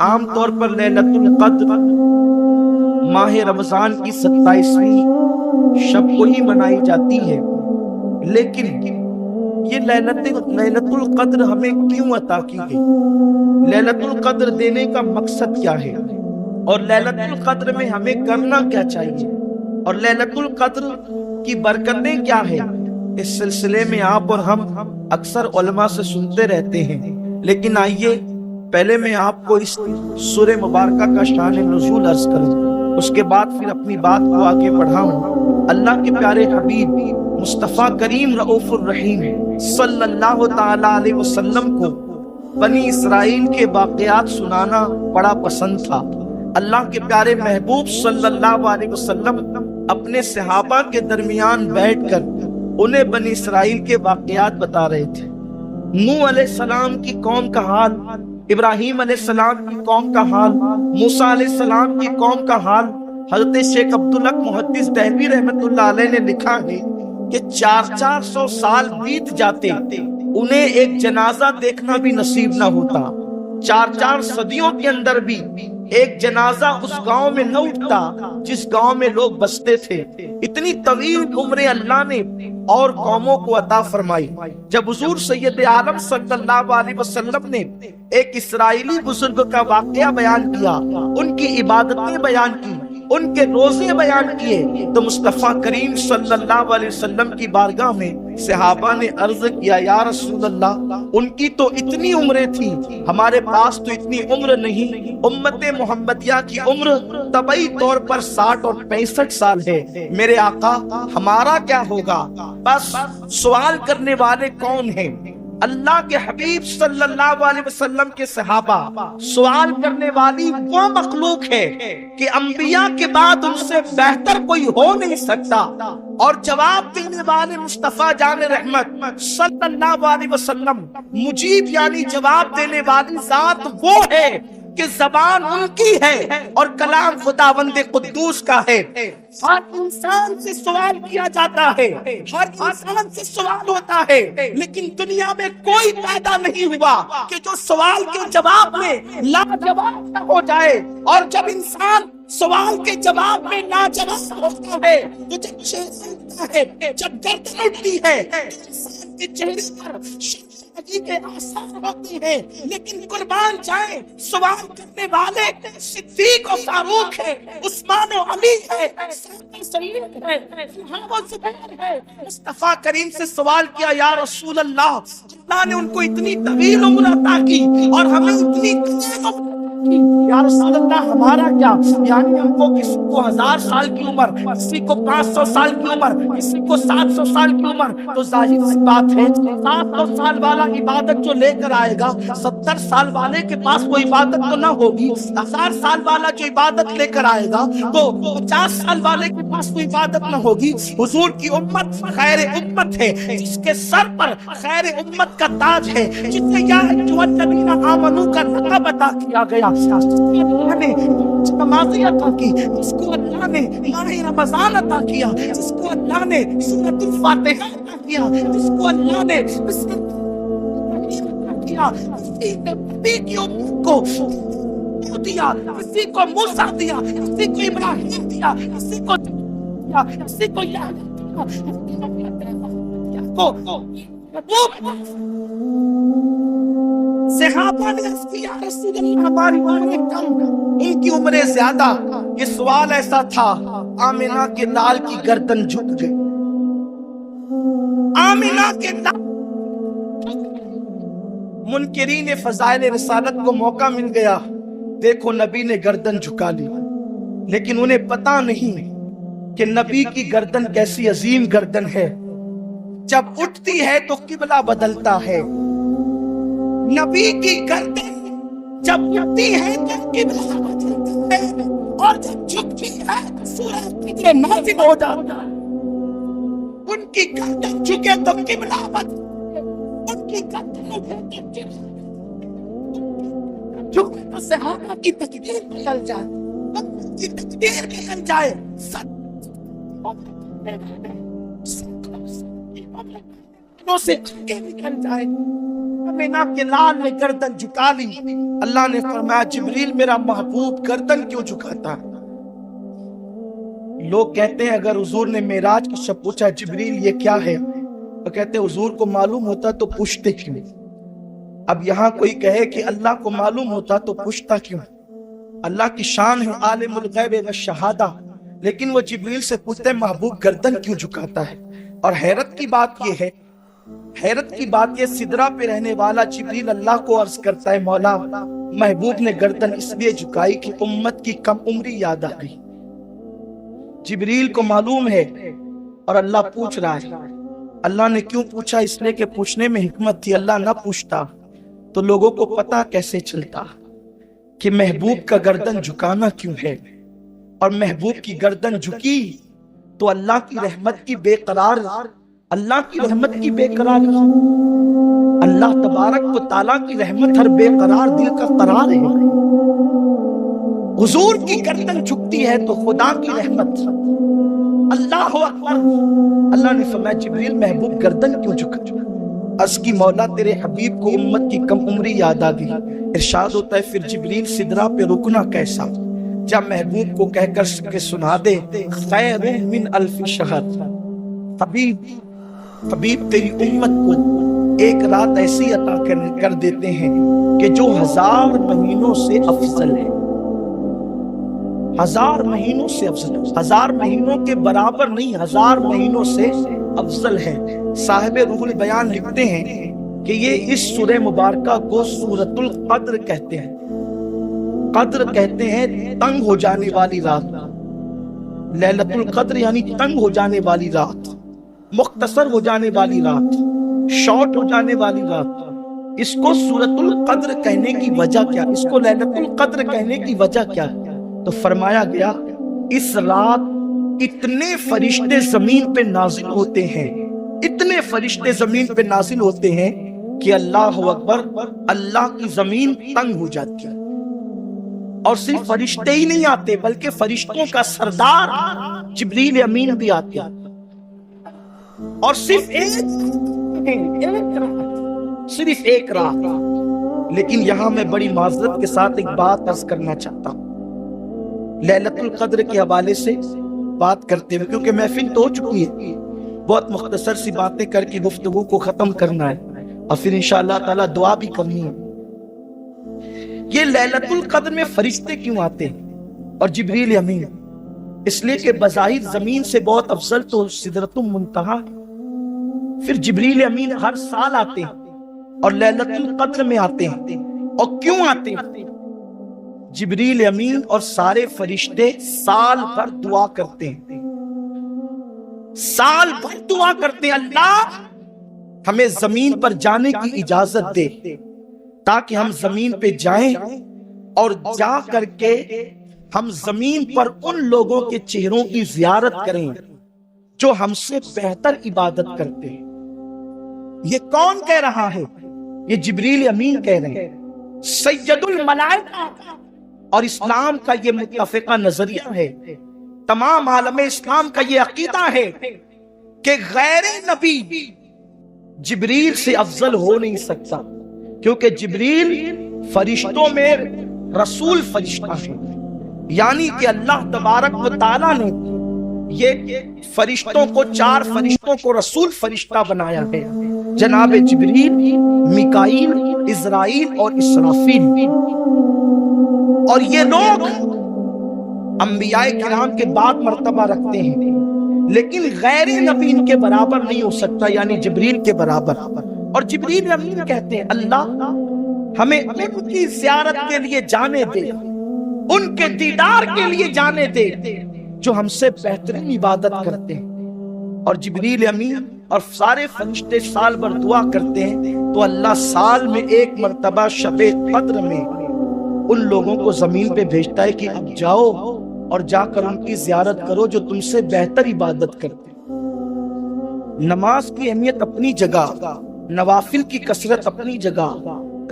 عام طور پر لیلۃ القدر ماہ رمضان کی 27ویں شب کو ہی منائی جاتی ہے، لیکن یہ لیلۃ القدر ہمیں کیوں عطا کی گئی؟ لیلۃ القدر دینے کا مقصد کیا ہے؟ اور لیلۃ القدر میں ہمیں کرنا کیا چاہیے؟ اور لیلۃ القدر کی برکتیں کیا ہے؟ اس سلسلے میں آپ اور ہم اکثر علماء سے سنتے رہتے ہیں، لیکن آئیے پہلے میں آپ کو اس سورہ مبارکہ کا شان نزول عرض کروں، اس کے بعد پھر اپنی بات کو آگے بڑھاؤں۔ اللہ کے پیارے حبیب مصطفیٰ کریم رؤوف الرحیم صلی اللہ تعالی علیہ وسلم کو بنی اسرائیل کے واقعات سنانا بڑا پسند تھا۔ اللہ کے پیارے محبوب صلی اللہ علیہ وسلم اپنے صحابہ کے درمیان بیٹھ کر انہیں بنی اسرائیل کے واقعات بتا رہے تھے۔ نوح علیہ السلام کی قوم کا حال، ابراہیم علیہ السلام کی قوم کا حال، موسیٰ علیہ السلام کی قوم کا حال۔ حضرت شیخ عبدالحق محدث دہلوی رحمت اللہ علیہ نے لکھا ہے کہ 400 سال بیت جاتے انہیں ایک جنازہ دیکھنا بھی نصیب نہ ہوتا۔ 4 صدیوں کے اندر بھی ایک جنازہ اس گاؤں میں نہ اٹھتا جس گاؤں میں لوگ بستے تھے۔ اتنی طویل عمریں اللہ نے اور قوموں کو عطا فرمائی۔ جب حضور سید عالم صلی اللہ علیہ وسلم نے ایک اسرائیلی بزرگ کا واقعہ بیان کیا، ان کی عبادتیں بیان کی، ان کے روزے بیان کیے، تو مصطفیٰ کریم صلی اللہ علیہ وسلم کی بارگاہ میں صحابہ نے عرض کیا، یا رسول اللہ، ان کی تو اتنی عمریں تھیں، ہمارے پاس تو اتنی عمر نہیں۔ امت محمدیہ کی عمر طبعی طور پر 60 اور 65 سال ہے۔ میرے آقا، ہمارا کیا ہوگا؟ بس سوال کرنے والے کون ہیں؟ اللہ کے حبیب صلی اللہ علیہ وسلم کے صحابہ۔ سوال کرنے والی وہ مخلوق ہے کہ انبیاء کے بعد ان سے بہتر کوئی ہو نہیں سکتا، اور جواب دینے والے مصطفیٰ جان رحمت صلی اللہ علیہ وسلم، مجیب یعنی جواب دینے والی ذات وہ ہے کہ زبان ان کی ہے اور کلام خداوند قدوس کا ہے۔ ہر انسان سے سوال کیا جاتا ہے، ہر انسان سے سوال ہوتا ہے، لیکن دنیا میں کوئی پیدا نہیں ہوا کہ جو سوال کے جواب میں لاجواب نہ ہو جائے۔ اور جب انسان سوال کے جواب میں لاجواب ہوتا ہے تو جب چہرہ اٹھتا ہے، جب گردن اٹھتی ہے، انسان کے چہرے پر کے آثار ہوتے ہیں، لیکن قربان جائیں، سوال کرنے والے صدیق و فاروق ہے، عثمان و علی ہے، سعید ہے، طلحہ و زبیر ہے۔ مصطفیٰ کریم سے سوال کیا، یا رسول اللہ، اللہ نے ان کو اتنی طویل عمر عطا کی اور ہمیں اتنی یا رسول اللہ ہمارا کیا؟ یعنی ہم کو کسی کو 1000 سال کی عمر، کسی کو 500 سال کی عمر، کسی کو 700 سال کی عمر، تو ظاہر سی بات ہے 700 سال والا عبادت جو لے کر آئے گا، 70 سال والے کے پاس وہ عبادت تو نہ ہوگی۔ 1000 سال والا جو عبادت لے کر آئے گا تو 50 سال والے کے پاس وہ عبادت نہ ہوگی۔ حضور کی امت خیر امت ہے، جس کے سر پر خیر امت کا تاج ہے، جسے یا ایھا الذین آمنوا کا لقب عطا کیا گیا، اللہ نے نمازی عطا کی، جس کو اللہ نے ماہ رمضان عطا کیا، جس کو اللہ نے سورۃ الفاتحہ عطا کیا، جس کو اللہ نے کسی کی امت کو دیا، کسی کو موسیٰ دیا، کسی کو ابراہیم دیا، کسی کو دیا، کسی کو صحابہ نے اس کی یا رسول اللہ ہماری عمریں کم، ان کی عمریں زیادہ۔ یہ سوال ایسا تھا، آمنہ کے لال کی گردن جھک گئی، آمنہ کے لال۔ منکرین فضائل رسالت کو موقع مل گیا، دیکھو نبی نے گردن جھکا لی، لیکن انہیں پتا نہیں کہ نبی کی گردن کیسی عظیم گردن ہے۔ جب اٹھتی ہے تو قبلہ بدلتا ہے، نبی کی گردن جب اٹھتی ہے تو قبلہ بدلتا ہے، اور جب جھکتی ہے تو سورج فجر نازل ہو جاتا ہے۔ ان کی گردن جھکے تو قبلہ بدلتا ہے، ان کی گردن اٹھے تو قبلہ جھکے تو صحابہ کی تقدیر بدل جائے، امت کی تقدیر بدل جائے۔ سے آگے نکل جائے، آمنہ کے لال نے گردن جھکا لی۔ اللہ نے فرمایا جبریل میرا محبوب گردن کیوں جھکاتا ہے؟ لوگ کہتے ہیں اگر حضور نے معراج کی شب پوچھا جبریل یہ کیا ہے، تو کہتے ہیں حضور کو معلوم ہوتا تو پوچھتے کیوں؟ اب یہاں کوئی کہے کہ اللہ کو معلوم ہوتا تو پوچھتا کیوں؟ اللہ کی شان ہے عالم الغیب والشہادہ، لیکن وہ جبریل سے پوچھتے ہیں محبوب گردن کیوں جھکاتا ہے؟ اور حیرت کی بات یہ سدرہ پہ رہنے والا جبریل اللہ کو عرض کرتا ہے مولا محبوب نے گردن اس لیے جھکائی کہ امت کی کم عمری یاد آ گئی۔ جبریل کو معلوم ہے اور اللہ پوچھ رہا ہے۔ اللہ نے کیوں پوچھا؟ اس لیے کہ پوچھنے میں حکمت تھی۔ اللہ نہ پوچھتا تو لوگوں کو پتہ کیسے چلتا کہ محبوب کا گردن جھکانا کیوں ہے؟ اور محبوب کی گردن جھکی تو اللہ کی رحمت کی بے قرار، اللہ تبارک و تعالیٰ کی رحمت ہر بے قرار دل کا قرار ہے۔ حضور کی گردن جھکتی ہے تو خدا کی رحمت۔ اللہ اکبر۔ اللہ نے فرمایا جبریل محبوب گردن کیوں جھکا؟ عرض کی مولا تیرے حبیب کو امت کی کم عمری یاد آ گئی۔ ارشاد ہوتا ہے پھر جبریل سدرہ پہ رکنا کیسا؟ جب محبوب کو کہہ کر سنا دے خیر من الف شہر۔ حبیب تیری امت کو ایک رات ایسی عطا کر دیتے ہیں کہ جو 1000 مہینوں سے افضل ہے۔ 1000 مہینوں سے افضل ہے، 1000 مہینوں کے برابر نہیں، 1000 مہینوں سے افضل ہے۔ صاحب روح البیان لکھتے ہیں کہ یہ اس سورہ مبارکہ کو سورۃ القدر کہتے ہیں۔ قدر کہتے ہیں تنگ ہو جانے والی رات، لیلۃ القدر یعنی تنگ ہو جانے والی رات، مختصر ہو جانے والی رات، شارٹ ہو جانے والی رات۔ اس کو سورۃ القدر کہنے کی وجہ کیا؟ اس کو لیلۃ القدر کہنے کی وجہ کیا؟ تو فرمایا گیا اس رات اتنے فرشتے زمین پہ نازل ہوتے ہیں، اتنے فرشتے زمین پہ نازل ہوتے ہیں کہ اللہ اکبر، اللہ کی زمین تنگ ہو جاتی ہے۔ اور صرف فرشتے ہی نہیں آتے بلکہ فرشتوں کا سردار جبریل امین بھی آتے ہیں۔ اور صرف ایک رات۔ لیکن یہاں میں بڑی معذرت کے ساتھ ایک بات عرض کرنا چاہتا ہوں لیلۃ القدر کے حوالے سے بات کرتے ہوئے، کیونکہ محفل تو ہو چکی ہے، بہت مختصر سی باتیں کر کے گفتگو کو ختم کرنا ہے اور پھر انشاءاللہ تعالی دعا بھی کرنی ہے۔ یہ لیلۃ القدر میں فرشتے کیوں آتے ہیں اور جبریل امین؟ اس لیے کہ بظاہر زمین سے بہت افضل تو سدرۃ المنتہا ہے، پھر جبریل امین ہر سال آتے ہیں اور لیلۃ القدر میں آتے ہیں۔ اور کیوں آتے ہیں؟ جبریل امین اور سارے فرشتے سال بھر دعا کرتے ہیں، سال بھر دعا کرتے ہیں اللہ ہمیں زمین پر جانے کی اجازت دے تاکہ ہم زمین پہ جائیں اور جا کر کے ہم زمین پر ان لوگوں کے چہروں کی زیارت کریں جو ہم سے بہتر عبادت کرتے ہیں۔ یہ کون کہہ رہا ہے؟ یہ جبریل امین کہہ رہے ہیں، سید الملائکہ۔ اور اسلام کا یہ متفقہ نظریہ ہے، تمام عالم اسلام کا یہ عقیدہ ہے کہ غیر نبی جبریل سے افضل ہو نہیں سکتا، کیونکہ جبریل فرشتوں میں رسول فرشتہ ہے، یعنی کہ اللہ تبارک و تعالیٰ نے یہ فرشتوں کو 4 فرشتوں کو رسول فرشتہ بنایا ہے، جناب جبریل، میکائیل، اسرائیل اور اسرافیل۔ اور یہ لوگ انبیاء کرام کے بعد مرتبہ رکھتے ہیں، لیکن غیر نبی ان کے برابر نہیں ہو سکتا، یعنی جبریل کے برابر۔ اور جبریل امین کہتے ہیں اللہ ہمیں ان کی زیارت کے لیے جانے دے، ان کے دیدار کے لیے جانے دے جو ہم سے بہترین عبادت کرتے ہیں۔ اور جبریل امین اور سارے فرشتے سال بھر دعا کرتے ہیں تو اللہ سال میں ایک مرتبہ شب قدر میں ان لوگوں کو زمین پہ بھیجتا ہے کہ اب جاؤ اور جا کر ان کی زیارت کرو جو تم سے بہتر عبادت کرتے ہیں۔ نماز کی اہمیت اپنی جگہ، نوافل کی کثرت اپنی جگہ،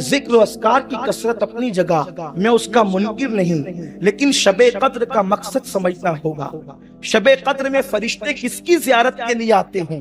ذکر و اذکار کی کثرت اپنی جگہ، میں اس کا منکر نہیں، لیکن شب قدر کا مقصد سمجھنا ہوگا۔ شب قدر میں فرشتے کس کی زیارت کے لیے آتے ہیں؟